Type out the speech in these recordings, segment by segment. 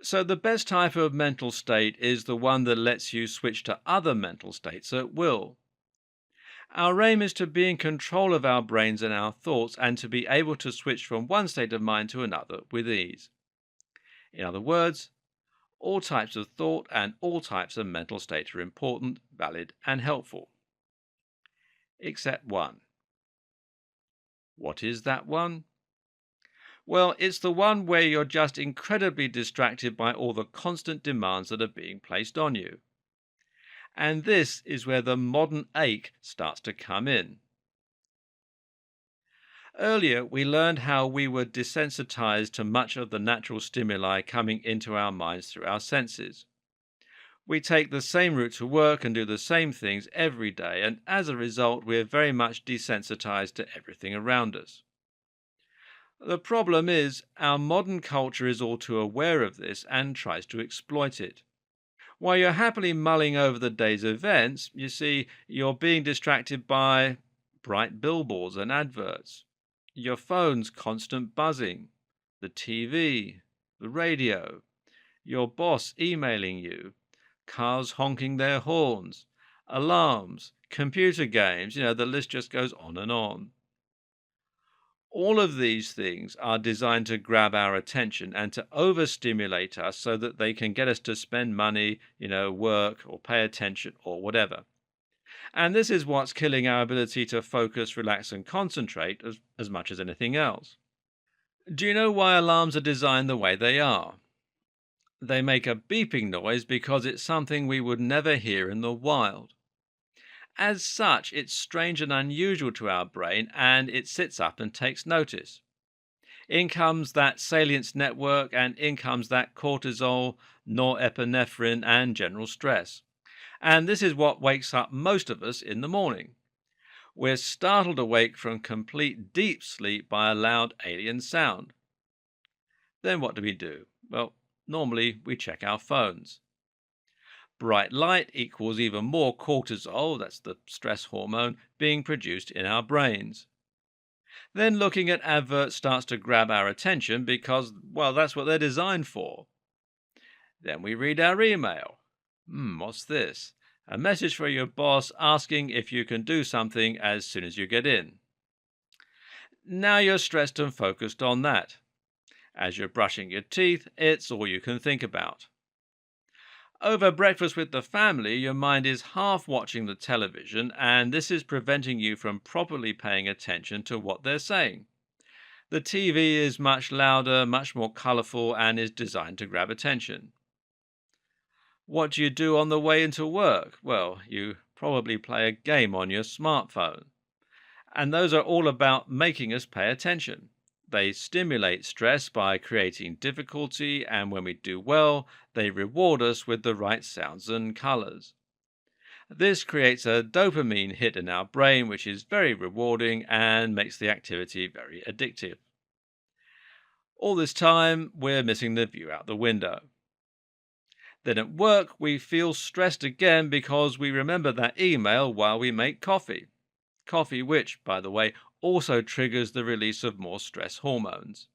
So, the best type of mental state is the one that lets you switch to other mental states at will. Our aim is to be in control of our brains and our thoughts and to be able to switch from one state of mind to another with ease. In other words, all types of thought and all types of mental states are important, valid, and helpful. Except one. What is that one? Well, it's the one where you're just incredibly distracted by all the constant demands that are being placed on you. And this is where the modern ache starts to come in. Earlier, we learned how we were desensitized to much of the natural stimuli coming into our minds through our senses. We take the same route to work and do the same things every day, and as a result, we're very much desensitized to everything around us. The problem is, our modern culture is all too aware of this and tries to exploit it. While you're happily mulling over the day's events, you see, you're being distracted by bright billboards and adverts, your phone's constant buzzing, the TV, the radio, your boss emailing you, cars honking their horns, alarms, computer games, the list just goes on and on. All of these things are designed to grab our attention and to overstimulate us so that they can get us to spend money, work or pay attention or whatever. And this is what's killing our ability to focus, relax, and concentrate as much as anything else. Do you know why alarms are designed the way they are? They make a beeping noise because it's something we would never hear in the wild. As such, it's strange and unusual to our brain, and it sits up and takes notice. In comes that salience network, and in comes that cortisol, norepinephrine, and general stress. And this is what wakes up most of us in the morning. We're startled awake from complete deep sleep by a loud alien sound. Then what do? Well, normally we check our phones. Bright light equals even more cortisol, that's the stress hormone, being produced in our brains. Then looking at adverts starts to grab our attention because, well, that's what they're designed for. Then we read our email. What's this? A message for your boss asking if you can do something as soon as you get in. Now you're stressed and focused on that. As you're brushing your teeth, it's all you can think about. Over breakfast with the family, your mind is half watching the television, and this is preventing you from properly paying attention to what they're saying. The TV is much louder, much more colourful, and is designed to grab attention. What do you do on the way into work? Well, you probably play a game on your smartphone. And those are all about making us pay attention. They stimulate stress by creating difficulty, and when we do well, they reward us with the right sounds and colors. This creates a dopamine hit in our brain, which is very rewarding and makes the activity very addictive. All this time, we're missing the view out the window. Then at work, we feel stressed again because we remember that email while we make coffee. Coffee, which, by the way, also triggers the release of more stress hormones.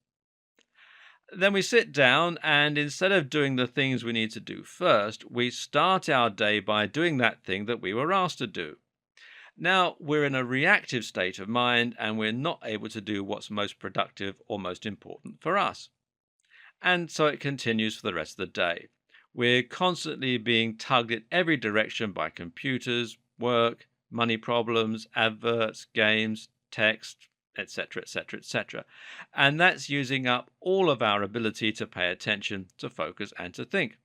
Then we sit down, and instead of doing the things we need to do first, we start our day by doing that thing that we were asked to do. Now we're in a reactive state of mind, and we're not able to do what's most productive or most important for us. And so it continues for the rest of the day. We're constantly being tugged in every direction by computers, work, money problems, adverts, games, text, etc., etc., etc. And that's using up all of our ability to pay attention, to focus, and to think.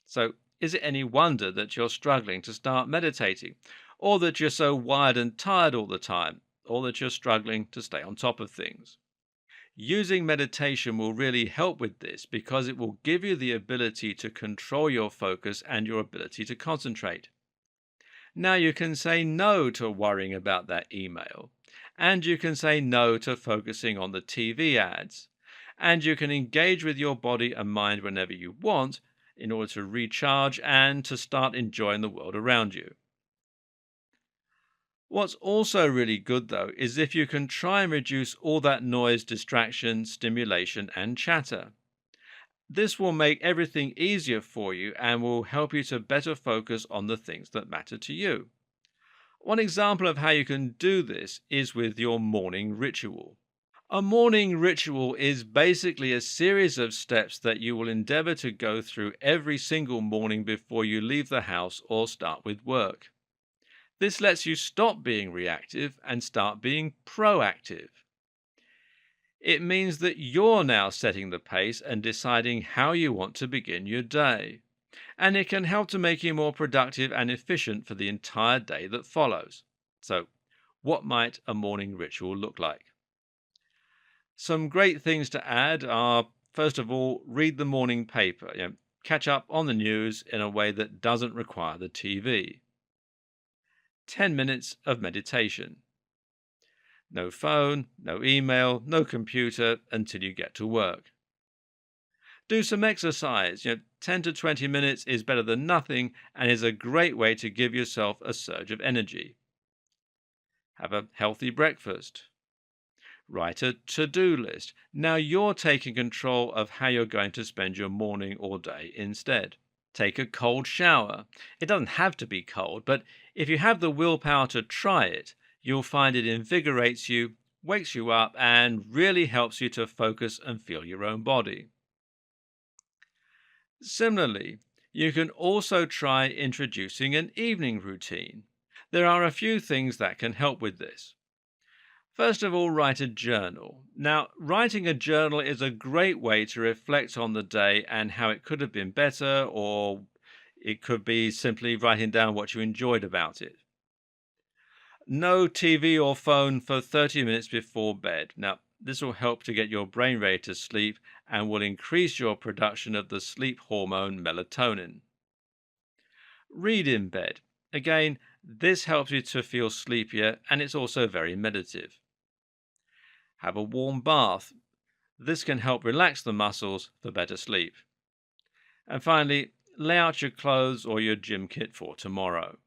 So, is it any wonder that you're struggling to start meditating, or that you're so wired and tired all the time, or that you're struggling to stay on top of things? Using meditation will really help with this because it will give you the ability to control your focus and your ability to concentrate. Now you can say no to worrying about that email, and you can say no to focusing on the TV ads, and you can engage with your body and mind whenever you want in order to recharge and to start enjoying the world around you. What's also really good, though, is if you can try and reduce all that noise, distraction, stimulation, and chatter. This will make everything easier for you and will help you to better focus on the things that matter to you. One example of how you can do this is with your morning ritual. A morning ritual is basically a series of steps that you will endeavor to go through every single morning before you leave the house or start with work. This lets you stop being reactive and start being proactive. It means that you're now setting the pace and deciding how you want to begin your day. And it can help to make you more productive and efficient for the entire day that follows. So, what might a morning ritual look like? Some great things to add are, first of all, read the morning paper. Catch up on the news in a way that doesn't require the TV. 10 minutes of meditation. No phone, no email, no computer until you get to work. Do some exercise. 10 to 20 minutes is better than nothing and is a great way to give yourself a surge of energy. Have a healthy breakfast. Write a to-do list. Now you're taking control of how you're going to spend your morning or day instead. Take a cold shower. It doesn't have to be cold, but if you have the willpower to try it, you'll find it invigorates you, wakes you up, and really helps you to focus and feel your own body. Similarly, you can also try introducing an evening routine. There are a few things that can help with this. First of all, write a journal. Now, writing a journal is a great way to reflect on the day and how it could have been better, or it could be simply writing down what you enjoyed about it. No TV or phone for 30 minutes before bed. Now, this will help to get your brain ready to sleep and will increase your production of the sleep hormone melatonin. Read in bed. Again, this helps you to feel sleepier and it's also very meditative. Have a warm bath. This can help relax the muscles for better sleep. And finally, lay out your clothes or your gym kit for tomorrow.